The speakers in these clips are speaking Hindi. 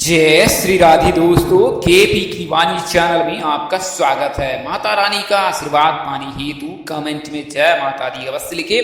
जय श्री राधे दोस्तों, केपी की वाणी चैनल में आपका स्वागत है। माता रानी का आशीर्वाद पाने हेतु कमेंट में जय माता दी अवश्य लिखे।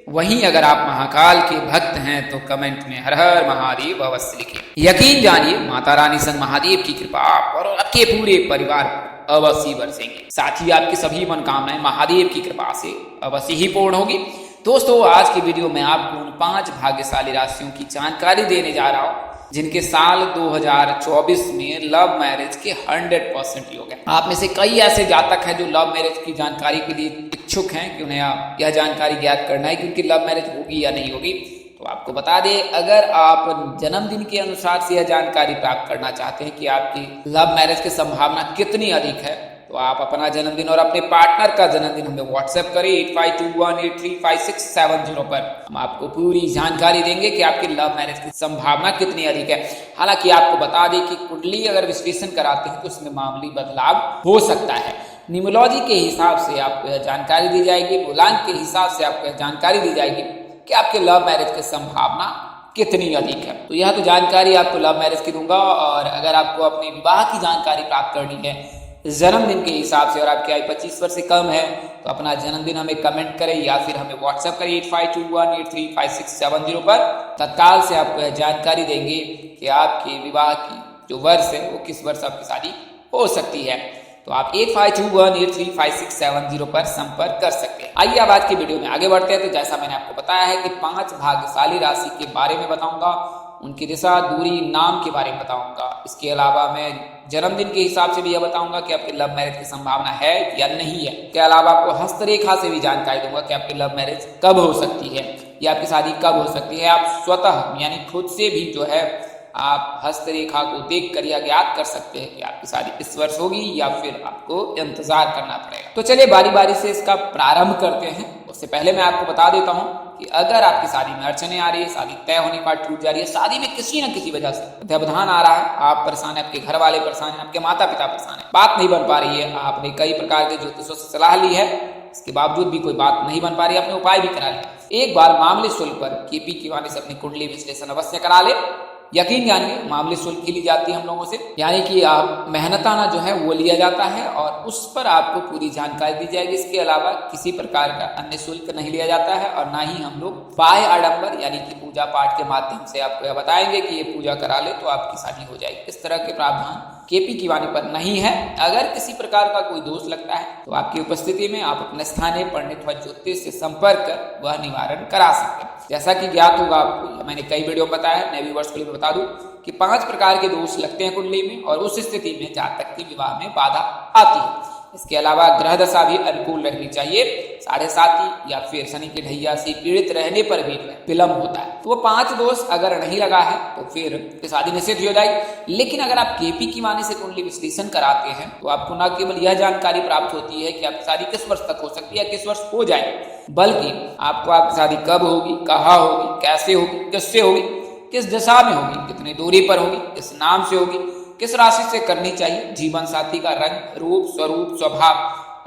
वहीं अगर आप महाकाल के भक्त हैं तो कमेंट में हर हर महादेव अवश्य लिखे। यकीन जानिए माता रानी संग महादेव की कृपा आप और आपके पूरे परिवार पर अवश्य बरसेंगे। साथ ही आपकी सभी मनोकामनाएं महादेव की कृपा से अवश्य ही पूर्ण होगी। दोस्तों, आज की वीडियो में आपको उन 5 भाग्यशाली राशियों की जानकारी देने जा रहा हूँ जिनके साल 2024 में लव मैरिज के 100% योग है। आप में से कई ऐसे जातक हैं जो लव मैरिज की जानकारी के लिए इच्छुक हैं कि उन्हें यह जानकारी ज्ञात करना है कि उनकी लव मैरिज होगी या नहीं होगी। तो आपको बता दें, अगर आप जन्मदिन के अनुसार से यह जानकारी प्राप्त करना चाहते हैं कि आपकी लव मैरिज की संभावना कितनी अधिक है, तो आप अपना जन्मदिन और अपने पार्टनर का जन्मदिन हमें व्हाट्सएप करें 8521835670 पर। हम आपको पूरी जानकारी देंगे कि आपकी लव मैरिज की संभावना कितनी अधिक है। हालांकि आपको बता दें कि कुंडली अगर विश्लेषण कराते हैं तो उसमें मामूली बदलाव हो सकता है। न्यूमरोलॉजी के हिसाब से आपको यह जानकारी दी जाएगी, मूलांक के हिसाब से आपको यह जानकारी दी जाएगी कि आपके लव मैरिज की संभावना कितनी अधिक है। तो यह तो जानकारी आपको लव मैरिज की दूंगा। और अगर आपको अपने विवाह की जानकारी प्राप्त करनी है जन्मदिन के हिसाब से और आपकी आयु 25 वर्ष से कम है, तो अपना जन्मदिन हमें कमेंट करें या फिर हमें व्हाट्सएप करें 8521835670 पर। तत्काल से आपको यह जानकारी देंगे कि आपके विवाह की जो वर्ष है वो किस वर्ष आपकी शादी हो सकती है। तो आप 8521835670 पर संपर्क कर सकते हैं। आइए अब आज की वीडियो में आगे बढ़ते हैं। तो जैसा मैंने आपको बताया है कि 5 भाग्यशाली राशि के बारे में बताऊंगा, उनकी दिशा, दूरी, नाम के बारे में बताऊंगा। इसके अलावा मैं जन्मदिन के हिसाब से भी यह बताऊंगा कि आपकी लव मैरिज की संभावना है या नहीं है। इसके अलावा आपको हस्तरेखा से भी जानकारी दूंगा कि आपकी लव मैरिज कब हो सकती है या आपकी शादी कब हो सकती है। आप स्वतः यानी खुद से भी जो है आप हस्तरेखा को देखकर यह ज्ञात कर सकते हैं कि आपकी शादी इस वर्ष होगी या फिर आपको इंतजार करना पड़ेगा। तो चलिए बारी बारी से इसका प्रारंभ करते हैं। उससे पहले मैं आपको बता देता हूं कि अगर आपकी शादी में अड़चने आ रही है, शादी तय होने का टूट जा रही है, शादी में किसी न किसी वजह से व्यवधान आ रहा है, आप परेशान है, आपके घर वाले परेशान है, आपके माता पिता परेशान है, बात नहीं बन पा रही है, आपने कई प्रकार के ज्योतिषों से सलाह ली है, इसके बावजूद भी कोई बात नहीं बन पा रही है, आपने उपाय भी करा लिया, एक बार मामले शुल्क पर केपी की वाणी से अपनी कुंडली विश्लेषण अवश्य करा ले। यकीन जानिए मामले शुल्क की ली जाती है हम लोगों से, यानी कि आप मेहनताना जो है वो लिया जाता है और उस पर आपको पूरी जानकारी दी जाएगी। इसके अलावा किसी प्रकार का अन्य शुल्क नहीं लिया जाता है और ना ही हम लोग बाह्य आडंबर यानी कि पूजा पाठ के माध्यम से आपको यह बताएंगे कि ये पूजा करा ले तो आपकी शादी हो जाएगी। इस तरह के प्रावधान केपी की वाणी पर नहीं है। अगर किसी प्रकार का कोई दोष लगता है तो आपकी उपस्थिति में आप अपने स्थानीय पंडित व ज्योतिष से संपर्क कर वह निवारण करा सकते हैं। जैसा कि ज्ञात होगा आपको, मैंने कई वीडियो में बताया है, नए व्यूअर्स के लिए बता दूं कि 5 प्रकार के दोष लगते हैं कुंडली में और उस स्थिति में जातक की विवाह में बाधा आती है। इसके अलावा ग्रह दशा भी अनुकूल रहनी चाहिए। 7.5 या फिर शनि के ढैया से पीड़ित रहने पर भी विलंब होता है। तो वो 5 दोष अगर नहीं लगा है तो फिर शादी निश्चित हो जाएगी। लेकिन अगर आप केपी की वाणी से कुंडली विश्लेषण कराते हैं तो आपको न केवल यह जानकारी प्राप्त होती है कि आपकी शादी किस वर्ष तक हो सकती है, किस वर्ष हो जाएगी, बल्कि आपको आपकी शादी कब होगी, कहाँ होगी, कैसे होगी, किससे होगी, किस दिशा में होगी, कितनी दूरी पर होगी, किस नाम से होगी, किस राशि से करनी चाहिए, जीवन साथी का रंग, रूप, स्वरूप, स्वभाव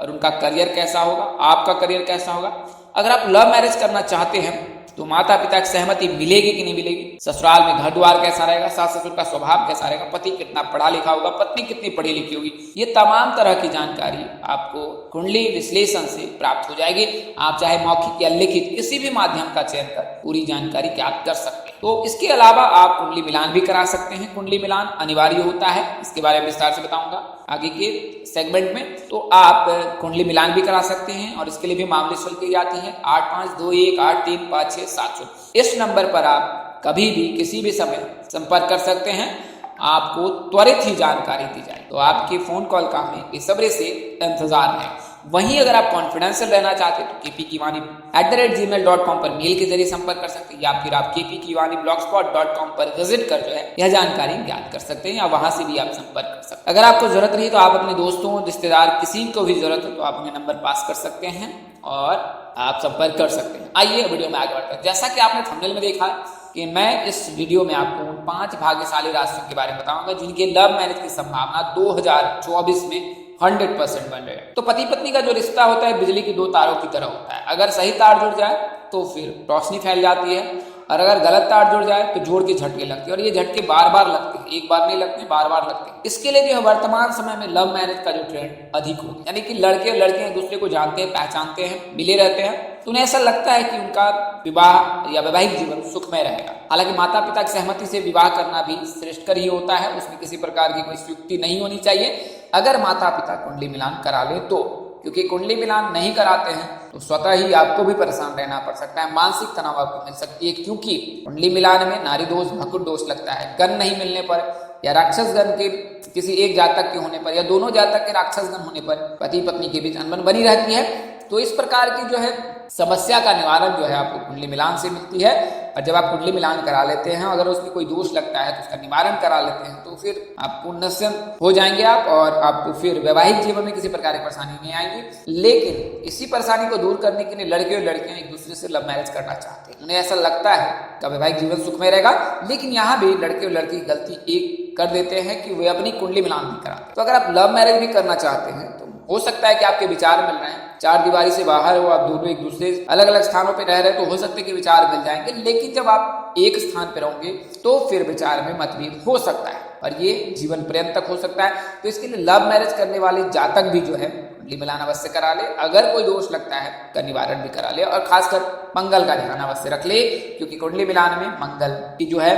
और उनका करियर कैसा होगा, आपका करियर कैसा होगा। अगर आप लव मैरिज करना चाहते हैं तो माता पिता की सहमति मिलेगी कि नहीं मिलेगी, ससुराल में घर द्वार कैसा रहेगा, सास ससुर का स्वभाव कैसा रहेगा, पति कितना पढ़ा लिखा होगा, पत्नी कितनी पढ़ी लिखी होगी, ये तमाम तरह की जानकारी आपको कुंडली विश्लेषण से प्राप्त हो जाएगी। आप चाहे मौखिक या लिखित किसी भी माध्यम का चयन कर पूरी जानकारी ज्ञात कर सकते हैं। तो इसके अलावा आप कुंडली मिलान भी करा सकते हैं। कुंडली मिलान अनिवार्य होता है, इसके बारे में विस्तार से बताऊंगा आगे के सेगमेंट में। तो आप कुंडली मिलान भी करा सकते हैं और इसके लिए भी मामले शुल्क की जाती है 8521835670। इस नंबर पर आप कभी भी किसी भी समय संपर्क कर सकते हैं, आपको त्वरित ही जानकारी दी जाए। तो आपके फोन कॉल का हमें बेसब्री से इंतजार है। वहीं अगर आप कॉन्फिडेंशियल रहना चाहते हैं तो kpkiwani@gmail.com पर मेल के जरिए संपर्क कर सकते हैं या फिर आप kpkiwani.blogspot.com पर विजिट कर जो है यह जानकारी ज्ञात कर सकते हैं या वहां से भी आप संपर्क कर सकते हैं। अगर आपको जरूरत रही तो आप अपने दोस्तों, रिश्तेदार, किसी को भी जरूरत हो तो आप अपने नंबर पास कर सकते हैं और आप संपर्क कर सकते हैं। आइए वीडियो में आगे बढ़ते हैं। जैसा कि आपने थंबनेल में देखा कि मैं इस वीडियो में आपको 5 भाग्यशाली राशियों के बारे में बताऊंगा जिनके लव मैरिज की संभावना 2024 में 100% बन रहे हैं। तो पति पत्नी का जो रिश्ता होता है बिजली की 2 तारों की तरह होता है। अगर सही तार जुड़ जाए तो फिर रोशनी फैल जाती है और अगर गलत तार जुड़ जाए तो जोड़ के झटके लगते हैं और ये झटके बार बार लगते हैं, एक बार नहीं लगते, बार बार लगते हैं। इसके लिए जो है वर्तमान समय में लव मैरिज का जो ट्रेंड अधिक हो, यानी कि लड़के और लड़कियां एक दूसरे को जानते हैं, पहचानते हैं, मिले रहते हैं, तो उन्हें ऐसा लगता है कि उनका विवाह या वैवाहिक जीवन सुखमय रहेगा। हालांकि माता पिता की सहमति से विवाह करना भी श्रेष्ठकर ही होता है, उसमें किसी प्रकार की कोई संयुक्ति नहीं होनी चाहिए अगर माता पिता कुंडली मिलान करा ले तो, क्योंकि कुंडली मिलान नहीं कराते हैं तो स्वतः ही आपको भी परेशान रहना पड़ सकता है, मानसिक तनाव आपको मिल सकती है, क्योंकि कुंडली मिलान में नारी दोष भकुट दोष लगता है। गण नहीं मिलने पर या राक्षस गण के किसी एक जातक के होने पर या दोनों जातक के राक्षस गण होने पर पति पत्नी के बीच अनबन बनी रहती है। तो इस प्रकार की जो है समस्या का निवारण जो है आपको कुंडली मिलान से मिलती है। और जब आप कुंडली मिलान करा लेते हैं, अगर उसमें कोई दोष लगता है तो उसका निवारण करा लेते हैं, तो फिर आप पूर्णस्य हो जाएंगे आप, और आपको फिर वैवाहिक जीवन में किसी प्रकार की परेशानी नहीं आएगी। लेकिन इसी परेशानी को दूर करने के लिए लड़के और लड़कियां एक दूसरे से लव मैरिज करना चाहते हैं, उन्हें ऐसा लगता है कि वैवाहिक जीवन सुखमय रहेगा। लेकिन यहाँ भी लड़के और लड़की गलती एक कर देते हैं कि वे अपनी कुंडली मिलान नहीं कराते। तो अगर आप लव मैरिज भी करना चाहते हैं तो हो सकता है कि आपके विचार मिल रहे हैं, चार दीवारी से बाहर हो, आप दोनों एक दूसरे अलग अलग स्थानों पे रह रहे हैं, तो हो सकता है कि विचार मिल जाएंगे। लेकिन जब आप एक स्थान पे रहोगे तो फिर विचार में मतभेद हो सकता है और ये जीवन पर्यंत तक हो सकता है। तो इसके लिए लव मैरिज करने वाले जातक भी जो है कुंडली मिलान अवश्य करा ले, अगर कोई दोष लगता है का निवारण भी करा ले, और खासकर मंगल का ध्यान अवश्य रख ले, क्योंकि कुंडली मिलान में मंगल की जो है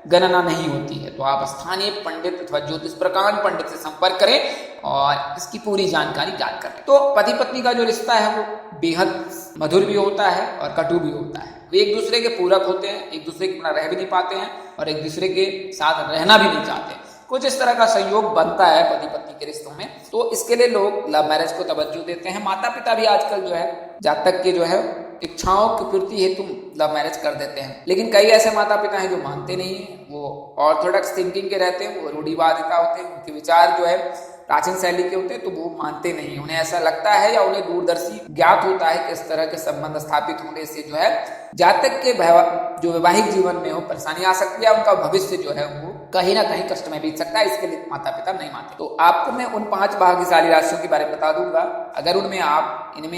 गणना नहीं होती है। तो आप स्थानीय पंडित अथवा ज्योतिष प्रकांड पंडित से संपर्क करें और इसकी पूरी जानकारी ज्ञात करें। तो पति पत्नी का जो रिश्ता है वो बेहद मधुर भी होता है और कटु भी होता है। वे एक दूसरे के पूरक होते हैं, एक दूसरे के बिना रह भी नहीं पाते हैं और एक दूसरे के साथ रहना भी नहीं चाहते। कुछ इस तरह का संयोग बनता है पति पत्नी के रिश्तों में, तो इसके लिए लोग लव मैरिज को तवज्जो देते हैं। माता पिता भी आजकल जो है जातक के जो है इच्छाओं की पूर्ति हेतु लव मैरिज कर देते हैं। लेकिन कई ऐसे माता पिता हैं जो मानते नहीं है, वो ऑर्थोडॉक्स थिंकिंग के रहते हैं, वो रूढ़िवादिता होते हैं, उनके विचार जो है प्राचीन शैली के होते हैं, तो वो मानते नहीं। उन्हें ऐसा लगता है या उन्हें दूरदर्शी ज्ञात होता है कि इस तरह के संबंध स्थापित होने से जो है जातक के जो वैवाहिक जीवन में हो परेशानी आ सकती है, उनका भविष्य जो है वो कहीं ना कहीं कष्ट में बीत सकता है। इसके लिए माता पिता नहीं मानते। तो आपको मैं उन 5 भाग्यशाली राशियों के बारे में बता दूंगा, अगर इनमें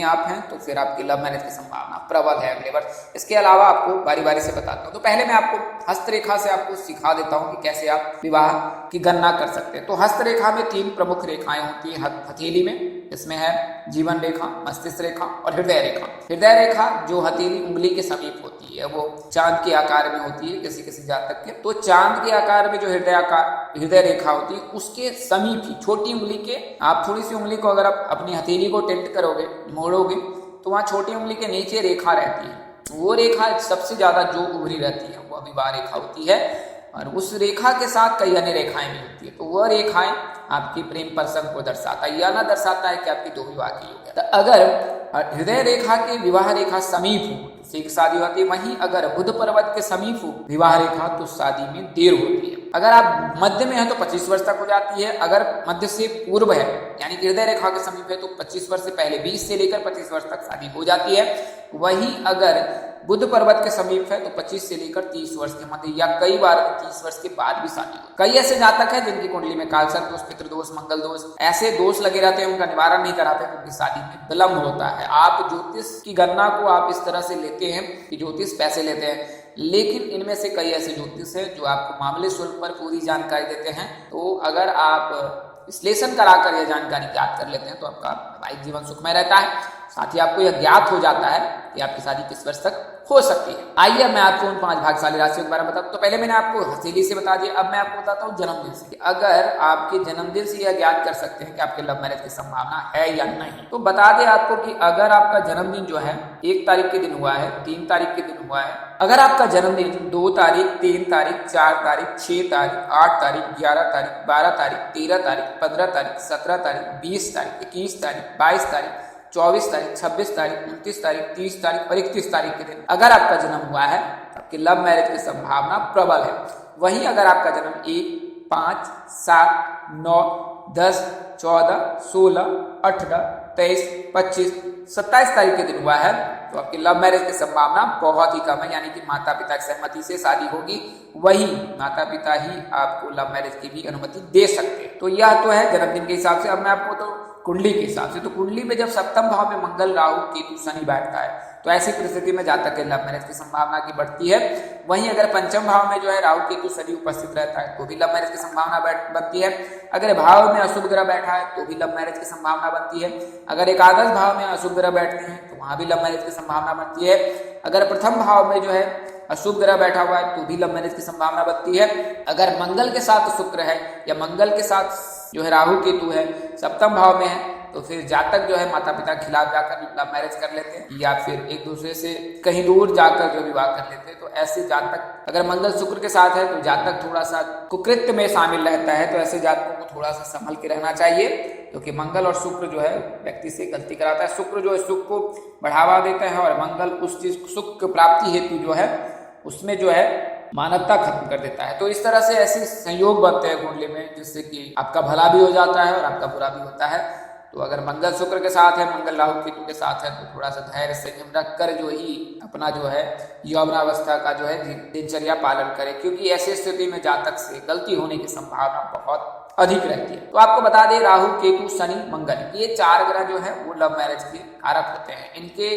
आप हैं तो फिर आपकी लव मैरिज की संभावना प्रबल है अगले वर्ष। इसके अलावा आपको बारी बारी से बताता हूँ। तो पहले मैं आपको हस्तरेखा से आपको सिखा देता हूँ कि कैसे आप विवाह की गणना कर सकते हैं। तो हस्तरेखा में 3 प्रमुख रेखाएं होती है हथेली में, इसमें है जीवन रेखा, मस्तिष्क रेखा और हृदय रेखा। हृदय रेखा जो हथेली उंगली के समीप होती है, वो चांद के आकार में होती है किसी किसी जातक के। तो चांद के आकार में जो हृदय रेखा होती है उसके समीप ही छोटी उंगली के, आप थोड़ी सी उंगली को अगर आप अपनी हथेली को टिल्ट करोगे, मोड़ोगे, तो वहां छोटी उंगली के नीचे रेखा रहती है। वो रेखा सबसे ज्यादा जो उभरी रहती है वो विवाह रेखा होती है, और उस रेखा के साथ कई अन्य रेखाएं भी होती है। तो वह रेखाएं आपकी प्रेम प्रसंग को दर्शाता है या ना दर्शाता है कि आपकी 2 विवाह की हो गया। तो अगर हृदय रेखा के विवाह रेखा समीप हो तो शीघ्र शादी होती है, वहीं अगर बुध पर्वत के समीप हो विवाह रेखा तो शादी में देर होती है। अगर आप मध्य में है तो 25 वर्ष तक हो जाती है, अगर मध्य से पूर्व है यानी कि हृदय रेखा के समीप है तो 25 वर्ष से पहले 20 से लेकर 25 वर्ष तक शादी हो जाती है। वहीं अगर बुध पर्वत के समीप है तो 25 से लेकर 30 वर्ष के मध्य या कई बार 30 वर्ष के बाद भी शादी हो। कई ऐसे जातक हैं जिनकी कुंडली में कालसर्प दोष, पितृदोष, मंगल दोष ऐसे दोष लगे रहते हैं, उनका निवारण नहीं कराते तो उनकी शादी में विलंब होता है। आप ज्योतिष की गणना को आप इस तरह से लेते हैं कि ज्योतिष पैसे लेते हैं, लेकिन इनमें से कई ऐसे ज्योतिष हैं जो आपको मामले शुल्क पर पूरी जानकारी देते हैं। तो अगर आप विश्लेषण कराकर यह जानकारी ज्ञात कर लेते हैं तो आपका वैवाहिक जीवन सुखमय रहता है। साथ ही आपको यह ज्ञात हो जाता है कि आपकी शादी किस वर्ष तक हो सकती है। आइए मैं आपको उन 5 भाग्यशाली राशियों के बारे में बताता हूं। तो पहले मैंने आपको हथेली से बता दिया, अब मैं आपको बताता हूँ जन्मदिन से। अगर आपके जन्मदिन से यह ज्ञात कर सकते हैं कि आपके लव मैरिज की संभावना है या नहीं। तो बता दें आपको कि अगर आपका जन्मदिन जो है 1 तारीख के दिन हुआ है, 3 तारीख के दिन हुआ है, अगर आपका जन्मदिन 2 तारीख, 3 तारीख, 4 तारीख, 6 तारीख, 8 तारीख, 11 तारीख, 12 तारीख, 13 तारीख, 15 तारीख, 17 तारीख, 20 तारीख, 21 तारीख, 22 तारीख, 24 तारीख, 26 तारीख, 29 तारीख, 30 तारीख और 31 तारीख के दिन अगर आपका जन्म हुआ है तो आपकी लव मैरिज की संभावना प्रबल है। वहीं अगर आपका जन्म 1, 5, 7, 9, 10, 14, 16, 18, 23, 25, 27 तारीख के दिन हुआ है तो आपकी लव मैरिज की संभावना बहुत ही कम है, यानी कि माता पिता की सहमति से शादी होगी। वही माता पिता ही आपको लव मैरिज की भी अनुमति दे सकते हैं। तो यह तो है जन्मदिन के हिसाब से। अब मैं आपको तो कुंडली के हिसाब से। तो कुंडली में जब सप्तम भाव में मंगल, राहु, केतु, शनि बैठता है तो ऐसी परिस्थिति में जातक के लव मैरिज की संभावना की बढ़ती है। वहीं अगर पंचम भाव में जो है राहु, केतु, शनि उपस्थित रहता है तो भी लव मैरिज की संभावना बनती है। अगर भाव में अशुभ ग्रह बैठा है तो भी लव मैरिज की संभावना बनती है। अगर एकादश भाव में अशुभ ग्रह बैठते हैं तो वहां भी लव मैरिज की संभावना बनती है। अगर प्रथम भाव में जो है अशुभ ग्रह बैठा हुआ है तो भी लव मैरिज की संभावना बनती है। अगर मंगल के साथ शुक्र है या मंगल के साथ जो है राहु, केतु है, सप्तम भाव में है, तो फिर जातक जो है माता पिता के खिलाफ जाकर लव मैरिज कर लेते हैं या फिर एक दूसरे से कहीं दूर जाकर जो विवाह कर लेते हैं। तो ऐसे जातक, अगर मंगल शुक्र के साथ है तो जातक थोड़ा सा कुकृत्य में शामिल रहता है, तो ऐसे जातकों को थोड़ा सा संभल के रहना चाहिए, क्योंकि मंगल और शुक्र जो है व्यक्ति से गलती कराता है। शुक्र जो है सुख को बढ़ावा देता है और मंगल उस चीज सुख की प्राप्ति हेतु जो है उसमें जो है मानवता खत्म कर देता है। तो इस तरह से ऐसे संयोग बनते हैं कुंडली में, जिससे कि आपका भला भी हो जाता है और आपका बुरा भी होता है। तो अगर मंगल शुक्र के साथ है, मंगल राहु केतु के साथ है, तो थोड़ा सा धैर्य संयम रखकर जो ही अपना जो है यौवनावस्था का जो है दिनचर्या पालन करें, क्योंकि ऐसी स्थिति में जातक से गलती होने की संभावना बहुत अधिक रहती है। तो आपको बता दें, राहु, केतु, शनि, मंगल, ये 4 ग्रह जो है वो लव मैरिज के कारक होते हैं। इनके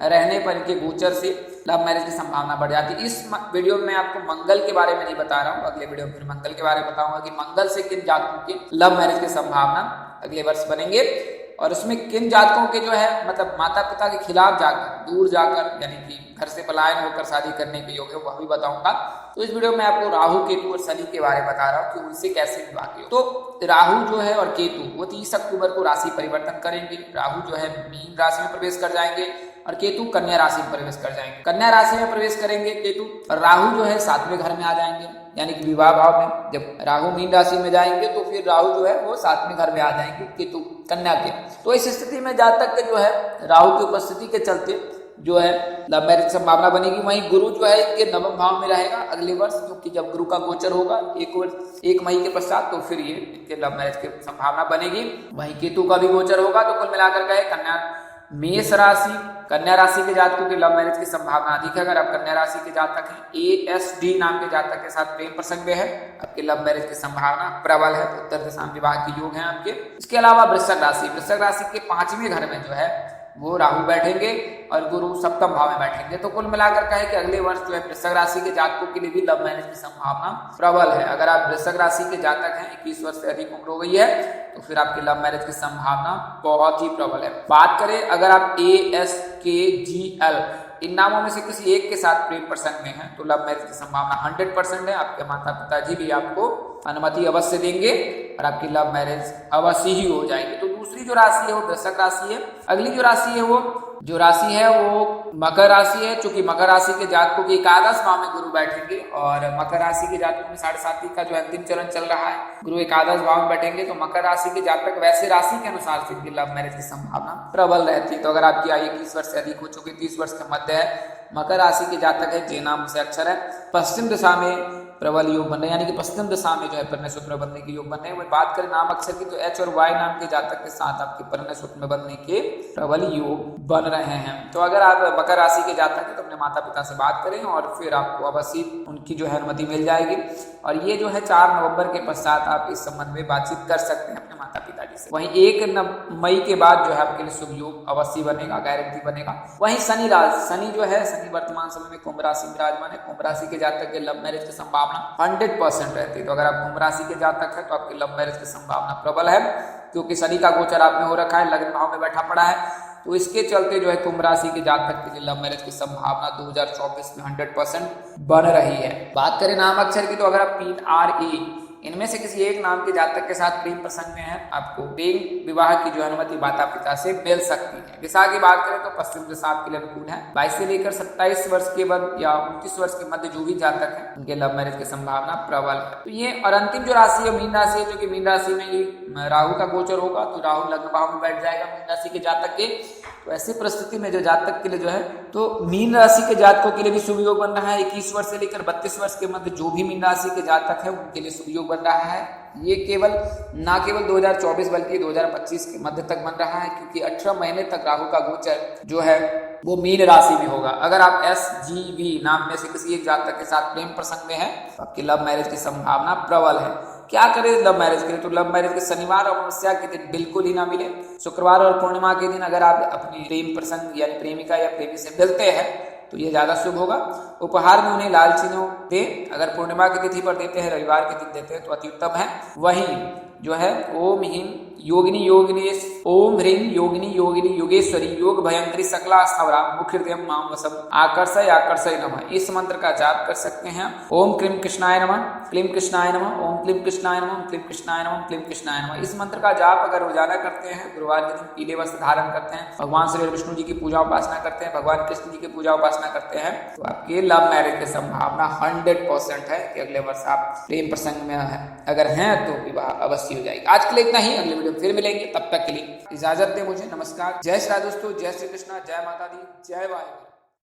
रहने पर, इनके गोचर से लव मैरिज की संभावना बढ़ जाती है। इस वीडियो में मैं आपको मंगल के बारे में नहीं बता रहा हूँ, अगले वीडियो में फिर मंगल के बारे में बताऊंगा कि मंगल से किन जातकों के लव मैरिज की संभावना अगले वर्ष बनेंगे, और उसमें किन जातकों के जो है मतलब माता पिता के खिलाफ जाकर, दूर जाकर, यानी कि घर से पलायन होकर शादी करने के योग्य, वह भी बताऊंगा। तो इस वीडियो में आपको राहु, केतु और शनि के बारे में बता रहा हूँ कि उनसे कैसे विवाह किया। तो राहु जो है और केतु वो 30 अक्टूबर को राशि परिवर्तन करेंगे। राहु जो है मीन राशि में प्रवेश कर जाएंगे और केतु कन्या राशि में प्रवेश कर जाएंगे। कन्या राशि में प्रवेश करेंगे केतु, और राहु जो है 7वें घर में आ जाएंगे, यानी कि विवाह भाव में। जब राहु मीन राशि में जाएंगे तो फिर राहु जो है वो 7वें घर में आ जाएंगे केतु कन्या के। तो इस स्थिति में जातक के जो है राहु की उपस्थिति के चलते जो है लव मैरिज की संभावना बनेगी। वहीं गुरु जो है इनके 9वें भाव में रहेगा अगले वर्ष, क्योंकि जब गुरु का गोचर होगा 1 मई के पश्चात, तो फिर ये इनके लव मैरिज की संभावना बनेगी। वहीं केतु का भी गोचर होगा। तो कुल मिलाकर गए कन्या, मेष राशि, कन्या राशि के जातकों की लव मैरिज की संभावना अधिक है। अगर आप कन्या राशि के जातक हैं, ASD नाम के जातक के साथ प्रेम प्रसंग में है, आपके लव मैरिज की संभावना प्रबल है, तो उत्तर दिशा में विवाह के योग हैं आपके। इसके अलावा वृश्चिक राशि, वृश्चिक राशि के 5वें घर में जो है वो राहु बैठेंगे और गुरु 7वें भाव में बैठेंगे। तो कुल मिलाकर कहे कि अगले वर्ष जो है वृश्चिक राशि के जातकों के लिए भी लव मैरिज की संभावना प्रबल है। अगर आप वृश्चिक राशि के जातक हैं, 21 वर्ष से अधिक उम्र हो गई है, तो फिर आपकी लव मैरिज की संभावना बहुत ही प्रबल है। बात करें अगर आप ASKGL इन नामों में से किसी एक के साथ प्रेम प्रसंग में है, तो लव मैरिज की संभावना 100% है। आपके माता पिताजी भी आपको अनुमति अवश्य देंगे और आपकी लव मैरिज अवश्य ही हो जाएगी। तो दूसरी जो राशि है वो वृश्चिक राशि है। अगली जो राशि है वो मकर राशि है। चूंकि मकर राशि के जातकों के एकादश भाव में गुरु बैठेंगे और मकर राशि के जातकों में 7.5 का जो अंतिम चरण चल रहा है, गुरु एकादश भाव में बैठेंगे, तो मकर राशि के जातक वैसे राशि के अनुसार से इनकी लव मैरिज की संभावना प्रबल रहती है। तो अगर आपकी आयु 21 वर्ष से अधिक हो चुकी, 30 वर्ष के मध्य है, मकर राशि के जातक है, जे नाम से अक्षर है, पश्चिम दिशा में प्रबल योग बन रहे, यानी कि पश्चिम दिशा में जो है परिणय सूत्र में बनने के योग बन रहे हैं। बात करें नाम अक्षर की, तो H और Y नाम के जातक के साथ आपके परिणय सूत्र में बनने के प्रबल योग बन रहे हैं। तो अगर आप मकर राशि के जातक हैं तो अपने माता पिता से बात करें और फिर आपको अवश्य उनकी जो है अनुमति मिल जाएगी। और ये जो है 4 नवंबर के पश्चात आप इस संबंध में बातचीत कर सकते हैं अपने माता पिताजी से। वहीं 1 मई के बाद जो है आपके लिए शुभ योग अवश्य बनेगा, गारंटी बनेगा। वहीं शनि जो है, शनि वर्तमान समय में कुंभ राशि में विराजमान है। कुंभ राशि के जातक के लव मैरिज की संभावना 100% रहती है। तो अगर आप कुंभ राशि के जातक है तो आपकी लव मैरिज की संभावना प्रबल है, क्योंकि शनि का गोचर आप में हो रखा है, लग्न भाव में बैठा पड़ा है। तो इसके चलते जो है कुंभ राशि के जातक के लिए लव मैरिज की संभावना 2024 में 100% बन रही है। बात करें नाम अक्षर की, तो अगर आप 3 RA इनमें से किसी एक नाम के जातक के साथ प्रेम प्रसंग में है, आपको प्रेम विवाह की जो अनुमति माता पिता से मिल सकती है। दिशा की बात करें तो पश्चिम दिशा आपके लिए अनुकूल है। 22 से लेकर 27 वर्ष के बाद या 29 वर्ष के मध्य जो भी जातक है उनके लव मैरिज की संभावना प्रबल है। तो ये और अंतिम जो राशि है मीन राशि है, जो कि मीन राशि में ही राहु का गोचर होगा, तो राहु लग्न भाव में बैठ जाएगा मीन राशि के जातक के। तो ऐसी परिस्थिति में जो जातक के लिए जो है, तो मीन राशि के जातकों के लिए भी शुभ योग बन रहा है। 21 वर्ष से लेकर 32 वर्ष के मध्य जो भी मीन राशि के जातक है उनके लिए शुभ योग बन रहा है। ये ना केवल 2024 बल्कि 2025 के मध्य तक बन रहा है, क्योंकि 18 महीने तक राहु का गोचर जो है वो मीन राशि में होगा। अगर आप SGV नाम में से किसी एक जातक के साथ प्रेम प्रसंग में है तो आपकी लव मैरिज की संभावना प्रबल है। क्या करें लव मैरिज के लिए? तो लव मैरिज के शनिवार और अमावस्या के दिन बिल्कुल ही ना मिले। शुक्रवार और पूर्णिमा के दिन अगर आप अपनी प्रेम प्रसंग यानी प्रेमिका या प्रेमी से मिलते हैं तो ये ज्यादा शुभ होगा। उपहार में उन्हें लाल चिन्ह दें। अगर पूर्णिमा की तिथि पर देते हैं, रविवार के दिन देते हैं तो अति उत्तम है। वहीं जो है ओम ह्रीं योगिनी योगिनेश, ओम ह्रीं योगिनी योगिनी योगेश्वरी, योग भयंकरी सकला स्थावरा, मुख हृदय माम वसम, आकर्षय आकर्षय नमः, इस मंत्र का जाप कर सकते हैं। ओम क्लीम कृष्णाय नमः, क्लीम कृष्णाय नमः, ओम क्लीम कृष्णाय नमः, क्लीम कृष्णाय नमः, क्लीम कृष्णाय नमः, इस मंत्र का जाप अगर रोजाना करते हैं, गुरुवार के दिन पीले वस्त्र धारण करते हैं, भगवान श्री विष्णु जी की पूजा उपासना करते हैं, भगवान कृष्ण जी की पूजा उपासना करते हैं, तो आपके लव मैरिज की संभावना 100% है कि अगले वर्ष आप प्रेम प्रसंग में अगर हैं तो विवाह अवश्य हो जाएगी। आज के लिए इतना ही, अगले वीडियो में फिर मिलेंगे, तब तक के लिए इजाजत दें मुझे। नमस्कार, जय श्री राधे दोस्तों, जय श्री कृष्णा, जय माता दी, जय वाहिनी।